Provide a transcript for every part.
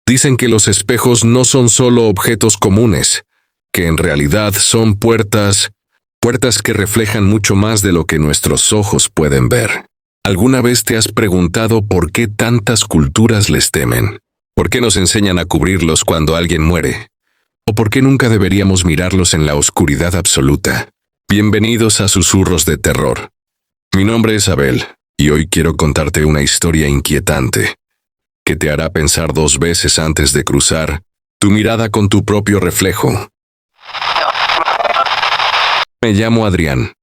Dicen que los espejos no son solo objetos comunes, que en realidad son puertas que reflejan mucho más de lo que nuestros ojos pueden ver. ¿Alguna vez te has preguntado por qué tantas culturas les temen? ¿Por qué nos enseñan a cubrirlos cuando alguien muere? ¿O por qué nunca deberíamos mirarlos en la oscuridad absoluta? Bienvenidos a Susurros de Terror. Mi nombre es Abel, y hoy quiero contarte una historia inquietante, que te hará pensar 2 veces antes de cruzar tu mirada con tu propio reflejo. Me llamo Adrián,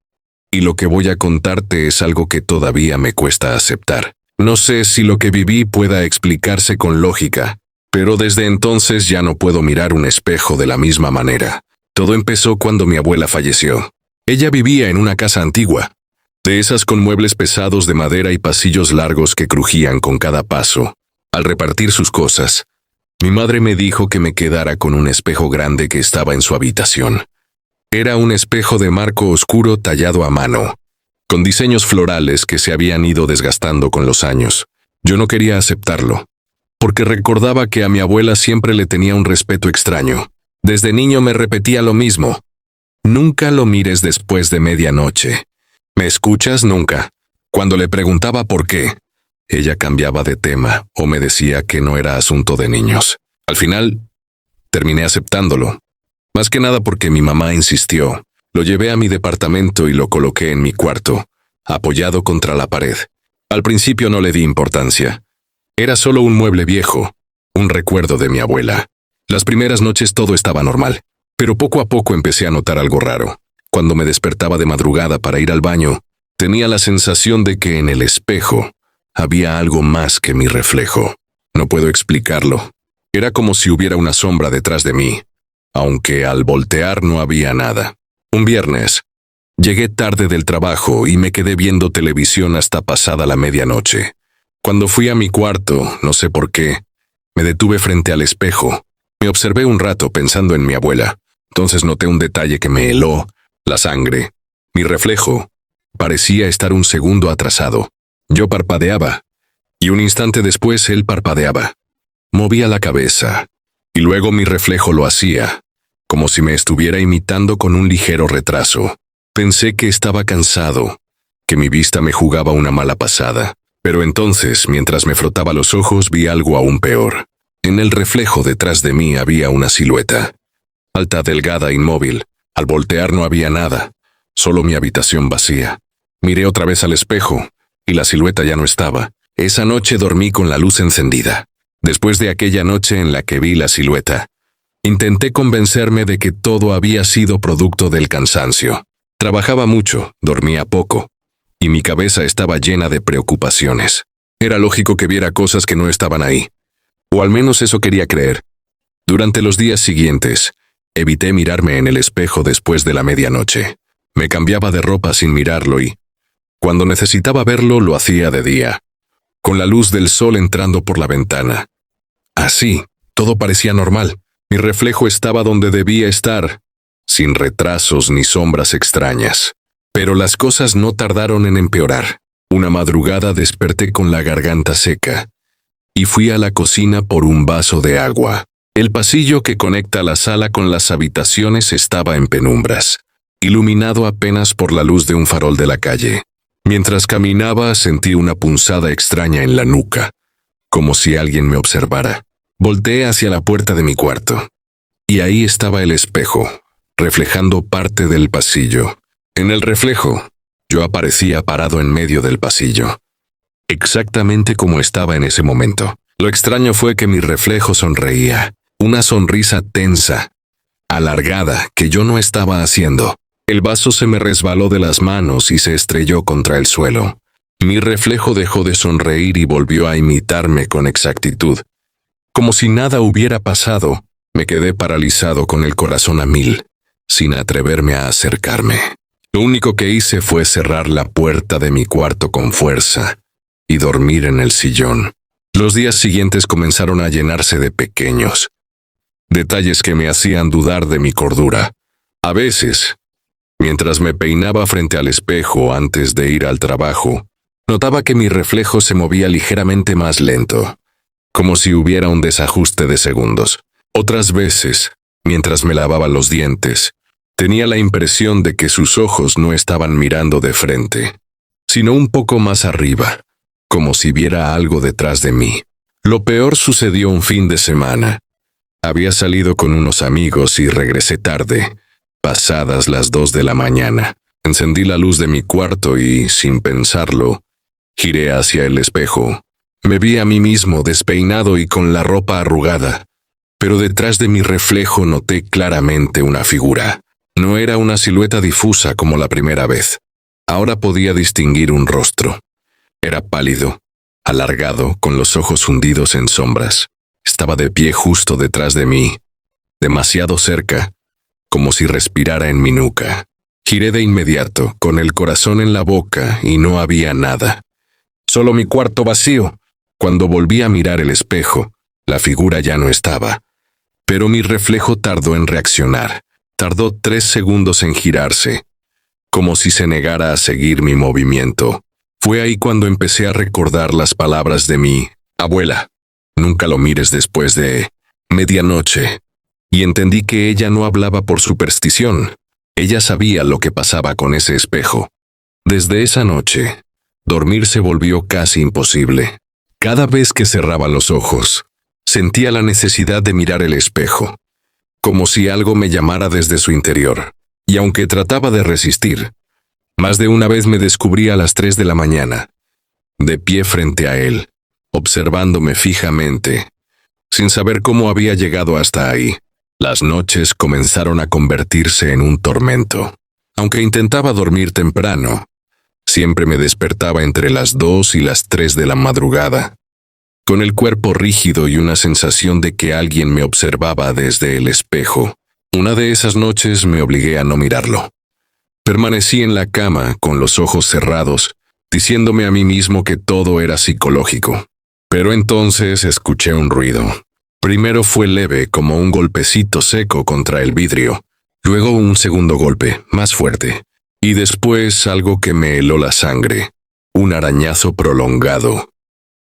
y lo que voy a contarte es algo que todavía me cuesta aceptar. No sé si lo que viví pueda explicarse con lógica, pero desde entonces ya no puedo mirar un espejo de la misma manera. Todo empezó cuando mi abuela falleció. Ella vivía en una casa antigua, de esas con muebles pesados de madera y pasillos largos que crujían con cada paso. Al repartir sus cosas, mi madre me dijo que me quedara con un espejo grande que estaba en su habitación. Era un espejo de marco oscuro tallado a mano, con diseños florales que se habían ido desgastando con los años. Yo no quería aceptarlo, porque recordaba que a mi abuela siempre le tenía un respeto extraño. Desde niño me repetía lo mismo: nunca lo mires después de medianoche. ¿Me escuchas? Nunca. Cuando le preguntaba por qué, ella cambiaba de tema o me decía que no era asunto de niños. Al final, terminé aceptándolo. Más que nada porque mi mamá insistió. Lo llevé a mi departamento y lo coloqué en mi cuarto, apoyado contra la pared. Al principio no le di importancia. Era solo un mueble viejo, un recuerdo de mi abuela. Las primeras noches todo estaba normal, pero poco a poco empecé a notar algo raro. Cuando me despertaba de madrugada para ir al baño, tenía la sensación de que en el espejo había algo más que mi reflejo. No puedo explicarlo. Era como si hubiera una sombra detrás de mí, aunque al voltear no había nada. Un viernes, llegué tarde del trabajo y me quedé viendo televisión hasta pasada la medianoche. Cuando fui a mi cuarto, no sé por qué, me detuve frente al espejo. Me observé un rato pensando en mi abuela. Entonces noté un detalle que me heló: la sangre. Mi reflejo parecía estar un segundo atrasado. Yo parpadeaba, y un instante después él parpadeaba. Movía la cabeza, y luego mi reflejo lo hacía, como si me estuviera imitando con un ligero retraso. Pensé que estaba cansado, que mi vista me jugaba una mala pasada. Pero entonces, mientras me frotaba los ojos, vi algo aún peor. En el reflejo detrás de mí había una silueta. Alta, delgada, inmóvil. Al voltear no había nada, solo mi habitación vacía. Miré otra vez al espejo, y la silueta ya no estaba. Esa noche dormí con la luz encendida. Después de aquella noche en la que vi la silueta, intenté convencerme de que todo había sido producto del cansancio. Trabajaba mucho, dormía poco, y mi cabeza estaba llena de preocupaciones. Era lógico que viera cosas que no estaban ahí, o al menos eso quería creer. Durante los días siguientes, evité mirarme en el espejo después de la medianoche. Me cambiaba de ropa sin mirarlo y, cuando necesitaba verlo, lo hacía de día, con la luz del sol entrando por la ventana. Así, todo parecía normal. Mi reflejo estaba donde debía estar, sin retrasos ni sombras extrañas. Pero las cosas no tardaron en empeorar. Una madrugada desperté con la garganta seca, y fui a la cocina por un vaso de agua. El pasillo que conecta la sala con las habitaciones estaba en penumbras, iluminado apenas por la luz de un farol de la calle. Mientras caminaba sentí una punzada extraña en la nuca, como si alguien me observara. Volteé hacia la puerta de mi cuarto, y ahí estaba el espejo, reflejando parte del pasillo. En el reflejo, yo aparecía parado en medio del pasillo, exactamente como estaba en ese momento. Lo extraño fue que mi reflejo sonreía, una sonrisa tensa, alargada, que yo no estaba haciendo. El vaso se me resbaló de las manos y se estrelló contra el suelo. Mi reflejo dejó de sonreír y volvió a imitarme con exactitud. Como si nada hubiera pasado, me quedé paralizado con el corazón a 1000, sin atreverme a acercarme. Lo único que hice fue cerrar la puerta de mi cuarto con fuerza y dormir en el sillón. Los días siguientes comenzaron a llenarse de pequeños detalles que me hacían dudar de mi cordura. A veces, mientras me peinaba frente al espejo antes de ir al trabajo, notaba que mi reflejo se movía ligeramente más lento, como si hubiera un desajuste de segundos. Otras veces, mientras me lavaba los dientes, tenía la impresión de que sus ojos no estaban mirando de frente, sino un poco más arriba, como si viera algo detrás de mí. Lo peor sucedió un fin de semana. Había salido con unos amigos y regresé tarde, pasadas las 2 de la mañana. Encendí la luz de mi cuarto y, sin pensarlo, giré hacia el espejo. Me vi a mí mismo despeinado y con la ropa arrugada, pero detrás de mi reflejo noté claramente una figura. No era una silueta difusa como la primera vez. Ahora podía distinguir un rostro. Era pálido, alargado, con los ojos hundidos en sombras. Estaba de pie justo detrás de mí, demasiado cerca, como si respirara en mi nuca. Giré de inmediato, con el corazón en la boca, y no había nada. Solo mi cuarto vacío. Cuando volví a mirar el espejo, la figura ya no estaba. Pero mi reflejo tardó en reaccionar. Tardó 3 segundos en girarse, como si se negara a seguir mi movimiento. Fue ahí cuando empecé a recordar las palabras de mi abuela. Nunca lo mires después de medianoche. Y entendí que ella no hablaba por superstición. Ella sabía lo que pasaba con ese espejo. Desde esa noche, dormir se volvió casi imposible. Cada vez que cerraba los ojos, sentía la necesidad de mirar el espejo, como si algo me llamara desde su interior. Y aunque trataba de resistir, más de una vez me descubrí a las 3 de la mañana, de pie frente a él, observándome fijamente, sin saber cómo había llegado hasta ahí. Las noches comenzaron a convertirse en un tormento. Aunque intentaba dormir temprano, siempre me despertaba entre las 2 y las 3 de la madrugada, con el cuerpo rígido y una sensación de que alguien me observaba desde el espejo. Una de esas noches me obligué a no mirarlo. Permanecí en la cama con los ojos cerrados, diciéndome a mí mismo que todo era psicológico. Pero entonces escuché un ruido. Primero fue leve, como un golpecito seco contra el vidrio. Luego un segundo golpe, más fuerte. Y después algo que me heló la sangre. Un arañazo prolongado,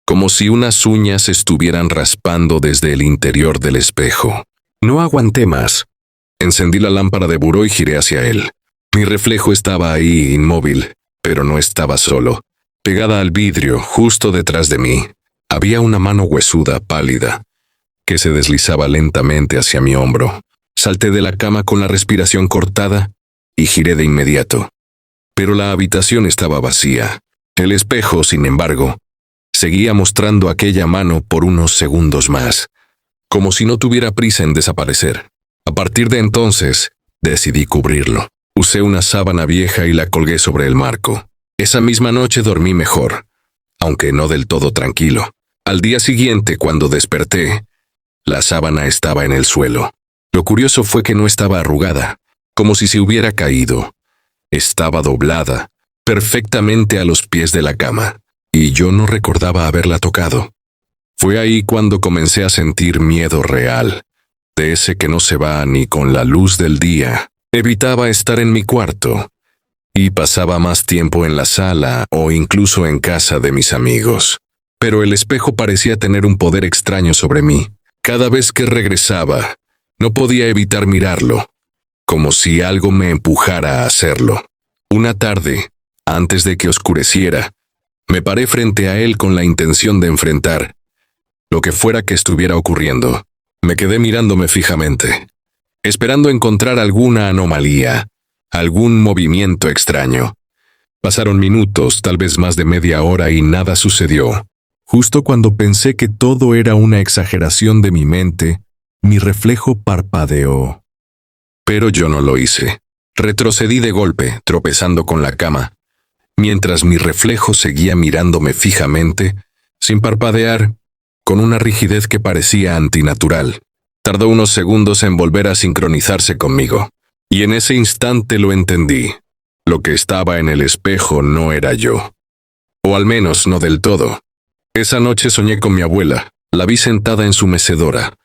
como si unas uñas estuvieran raspando desde el interior del espejo. No aguanté más. Encendí la lámpara de buró y giré hacia él. Mi reflejo estaba ahí, inmóvil, pero no estaba solo. Pegada al vidrio, justo detrás de mí, había una mano huesuda, pálida, que se deslizaba lentamente hacia mi hombro. Salté de la cama con la respiración cortada y giré de inmediato. Pero la habitación estaba vacía. El espejo, sin embargo, seguía mostrando aquella mano por unos segundos más, como si no tuviera prisa en desaparecer. A partir de entonces, decidí cubrirlo. Usé una sábana vieja y la colgué sobre el marco. Esa misma noche dormí mejor, aunque no del todo tranquilo. Al día siguiente, cuando desperté, la sábana estaba en el suelo. Lo curioso fue que no estaba arrugada, como si se hubiera caído. Estaba doblada, perfectamente a los pies de la cama, y yo no recordaba haberla tocado. Fue ahí cuando comencé a sentir miedo real, de ese que no se va ni con la luz del día. Evitaba estar en mi cuarto, y pasaba más tiempo en la sala o incluso en casa de mis amigos. Pero el espejo parecía tener un poder extraño sobre mí. Cada vez que regresaba, no podía evitar mirarlo, como si algo me empujara a hacerlo. Una tarde, antes de que oscureciera, me paré frente a él con la intención de enfrentar lo que fuera que estuviera ocurriendo. Me quedé mirándome fijamente, esperando encontrar alguna anomalía, algún movimiento extraño. Pasaron minutos, tal vez más de media hora, y nada sucedió. Justo cuando pensé que todo era una exageración de mi mente, mi reflejo parpadeó. Pero yo no lo hice. Retrocedí de golpe, tropezando con la cama, mientras mi reflejo seguía mirándome fijamente, sin parpadear, con una rigidez que parecía antinatural. Tardó unos segundos en volver a sincronizarse conmigo, y en ese instante lo entendí. Lo que estaba en el espejo no era yo. O al menos no del todo. Esa noche soñé con mi abuela. La vi sentada en su mecedora,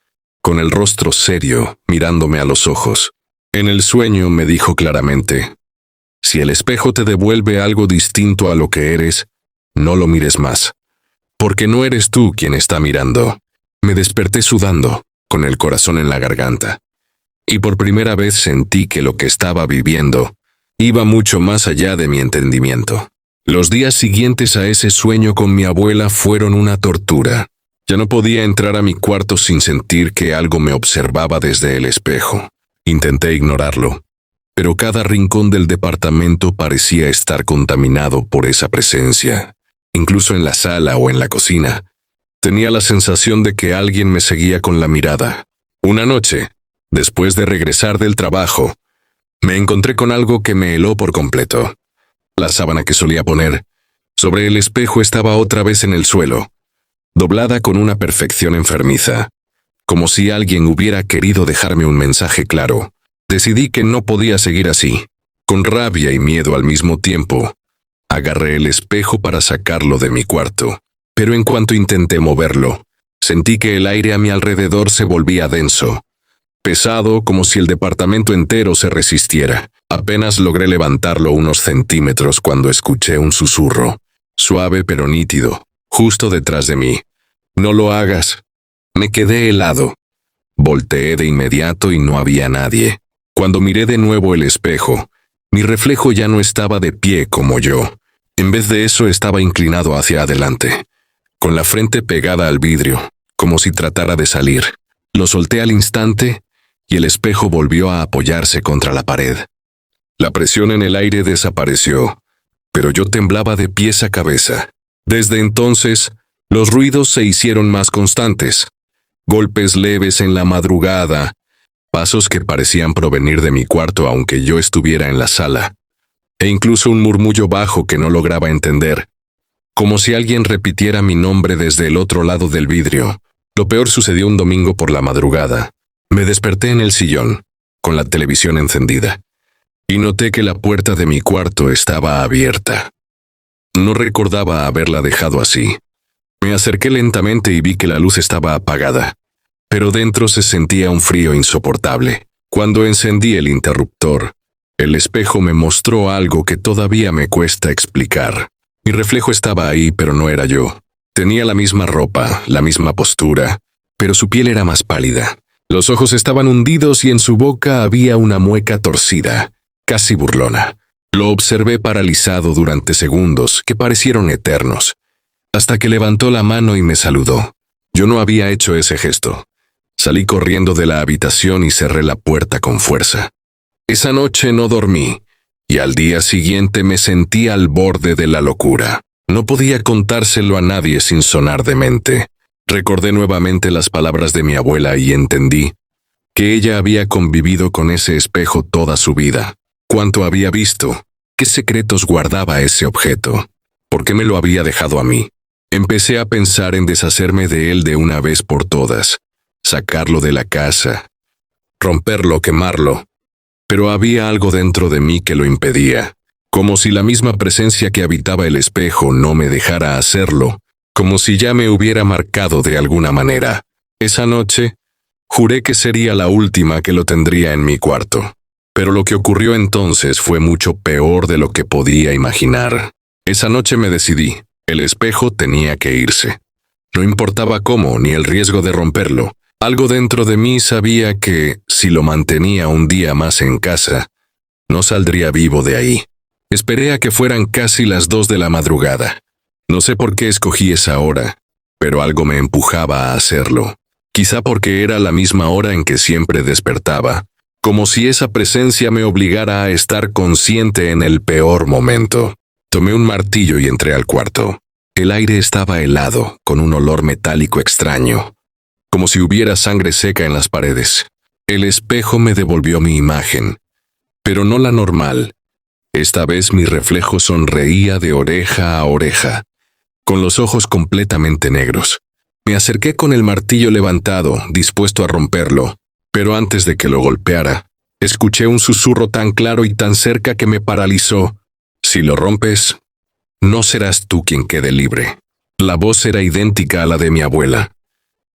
con el rostro serio, mirándome a los ojos. En el sueño me dijo claramente: si el espejo te devuelve algo distinto a lo que eres, no lo mires más, porque no eres tú quien está mirando, Me desperté sudando, con el corazón en la garganta. Y por primera vez sentí que lo que estaba viviendo iba mucho más allá de mi entendimiento. Los días siguientes a ese sueño con mi abuela fueron una tortura. Ya no podía entrar a mi cuarto sin sentir que algo me observaba desde el espejo. Intenté ignorarlo, pero cada rincón del departamento parecía estar contaminado por esa presencia. Incluso en la sala o en la cocina, tenía la sensación de que alguien me seguía con la mirada. Una noche, después de regresar del trabajo, me encontré con algo que me heló por completo. La sábana que solía poner sobre el espejo estaba otra vez en el suelo, doblada con una perfección enfermiza, como si alguien hubiera querido dejarme un mensaje claro. Decidí que no podía seguir así. Con rabia y miedo al mismo tiempo, agarré el espejo para sacarlo de mi cuarto, pero en cuanto intenté moverlo, sentí que el aire a mi alrededor se volvía denso, pesado, como si el departamento entero se resistiera. Apenas logré levantarlo unos centímetros cuando escuché un susurro, suave pero nítido, justo detrás de mí. «No lo hagas». Me quedé helado. Volteé de inmediato y no había nadie. Cuando miré de nuevo el espejo, mi reflejo ya no estaba de pie como yo. En vez de eso estaba inclinado hacia adelante, con la frente pegada al vidrio, como si tratara de salir. Lo solté al instante y el espejo volvió a apoyarse contra la pared. La presión en el aire desapareció, pero yo temblaba de pies a cabeza. Desde entonces, los ruidos se hicieron más constantes. Golpes leves en la madrugada, pasos que parecían provenir de mi cuarto aunque yo estuviera en la sala, e incluso un murmullo bajo que no lograba entender, como si alguien repitiera mi nombre desde el otro lado del vidrio. Lo peor sucedió un domingo por la madrugada. Me desperté en el sillón, con la televisión encendida, y noté que la puerta de mi cuarto estaba abierta. No recordaba haberla dejado así. Me acerqué lentamente y vi que la luz estaba apagada, pero dentro se sentía un frío insoportable. Cuando encendí el interruptor, el espejo me mostró algo que todavía me cuesta explicar. Mi reflejo estaba ahí, pero no era yo. Tenía la misma ropa, la misma postura, pero su piel era más pálida. Los ojos estaban hundidos y en su boca había una mueca torcida, casi burlona. Lo observé paralizado durante segundos que parecieron eternos, hasta que levantó la mano y me saludó. Yo no había hecho ese gesto. Salí corriendo de la habitación y cerré la puerta con fuerza. Esa noche no dormí, y al día siguiente me sentí al borde de la locura. No podía contárselo a nadie sin sonar demente. Recordé nuevamente las palabras de mi abuela y entendí que ella había convivido con ese espejo toda su vida. ¿Cuánto había visto? ¿Qué secretos guardaba ese objeto? ¿Por qué me lo había dejado a mí? Empecé a pensar en deshacerme de él de una vez por todas, sacarlo de la casa, romperlo, quemarlo. Pero había algo dentro de mí que lo impedía, como si la misma presencia que habitaba el espejo no me dejara hacerlo, como si ya me hubiera marcado de alguna manera. Esa noche, juré que sería la última que lo tendría en mi cuarto. Pero lo que ocurrió entonces fue mucho peor de lo que podía imaginar. Esa noche me decidí. El espejo tenía que irse. No importaba cómo, ni el riesgo de romperlo. Algo dentro de mí sabía que, si lo mantenía un día más en casa, no saldría vivo de ahí. Esperé a que fueran casi las 2 de la madrugada. No sé por qué escogí esa hora, pero algo me empujaba a hacerlo. Quizá porque era la misma hora en que siempre despertaba, como si esa presencia me obligara a estar consciente en el peor momento. Tomé un martillo y entré al cuarto. El aire estaba helado, con un olor metálico extraño, como si hubiera sangre seca en las paredes. El espejo me devolvió mi imagen, pero no la normal. Esta vez mi reflejo sonreía de oreja a oreja, con los ojos completamente negros. Me acerqué con el martillo levantado, dispuesto a romperlo, pero antes de que lo golpeara, escuché un susurro tan claro y tan cerca que me paralizó. «Si lo rompes, no serás tú quien quede libre». La voz era idéntica a la de mi abuela.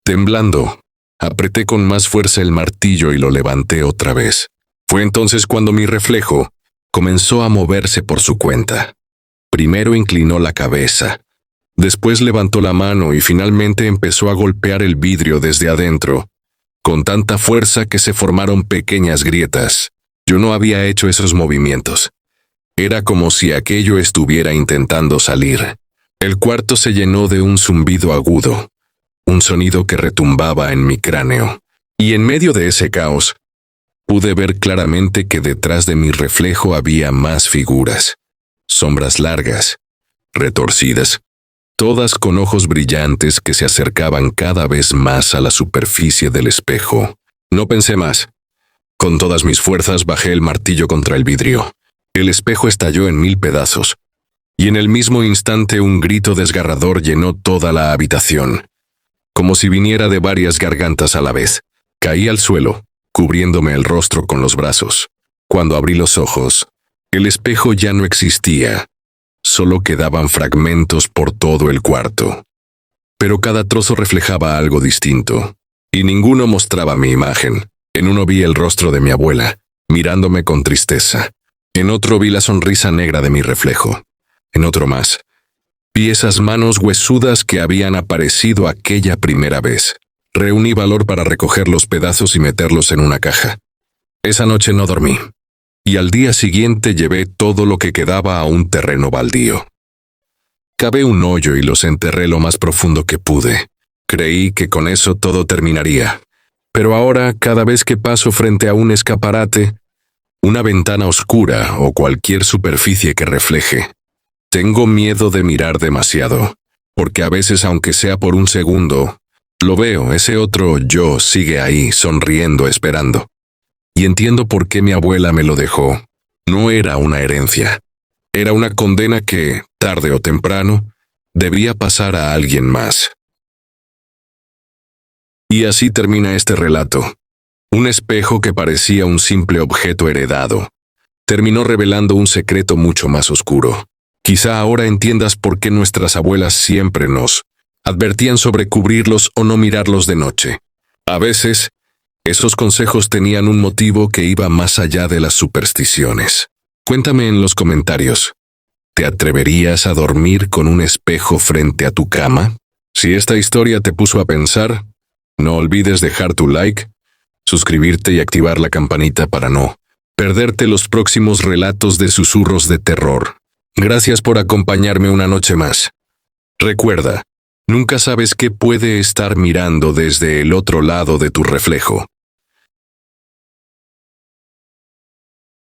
Temblando, apreté con más fuerza el martillo y lo levanté otra vez. Fue entonces cuando mi reflejo comenzó a moverse por su cuenta. Primero inclinó la cabeza, Después levantó la mano y finalmente empezó a golpear el vidrio desde adentro, con tanta fuerza que se formaron pequeñas grietas. Yo no había hecho esos movimientos. Era como si aquello estuviera intentando salir. El cuarto se llenó de un zumbido agudo, un sonido que retumbaba en mi cráneo. Y en medio de ese caos, pude ver claramente que detrás de mi reflejo había más figuras, sombras largas, retorcidas, todas con ojos brillantes que se acercaban cada vez más a la superficie del espejo. No pensé más. Con todas mis fuerzas bajé el martillo contra el vidrio. El espejo estalló en 1000 pedazos, y en el mismo instante un grito desgarrador llenó toda la habitación, como si viniera de varias gargantas a la vez. Caí al suelo, cubriéndome el rostro con los brazos. Cuando abrí los ojos, el espejo ya no existía. Solo quedaban fragmentos por todo el cuarto. Pero cada trozo reflejaba algo distinto, y ninguno mostraba mi imagen. En uno vi el rostro de mi abuela, mirándome con tristeza. En otro vi la sonrisa negra de mi reflejo. En otro más, vi esas manos huesudas que habían aparecido aquella primera vez. Reuní valor para recoger los pedazos y meterlos en una caja. Esa noche no dormí, y al día siguiente llevé todo lo que quedaba a un terreno baldío. Cavé un hoyo y los enterré lo más profundo que pude. Creí que con eso todo terminaría. Pero ahora, cada vez que paso frente a un escaparate, una ventana oscura o cualquier superficie que refleje, tengo miedo de mirar demasiado, porque a veces, aunque sea por un segundo, lo veo, ese otro yo sigue ahí, sonriendo, esperando. Y entiendo por qué mi abuela me lo dejó. No era una herencia. Era una condena que, tarde o temprano, debía pasar a alguien más. Y así termina este relato. Un espejo que parecía un simple objeto heredado, terminó revelando un secreto mucho más oscuro. Quizá ahora entiendas por qué nuestras abuelas siempre nos advertían sobre cubrirlos o no mirarlos de noche. A veces, esos consejos tenían un motivo que iba más allá de las supersticiones. Cuéntame en los comentarios, ¿te atreverías a dormir con un espejo frente a tu cama? Si esta historia te puso a pensar, no olvides dejar tu like, suscribirte y activar la campanita para no perderte los próximos relatos de susurros de terror. Gracias por acompañarme una noche más. Recuerda, nunca sabes qué puede estar mirando desde el otro lado de tu reflejo.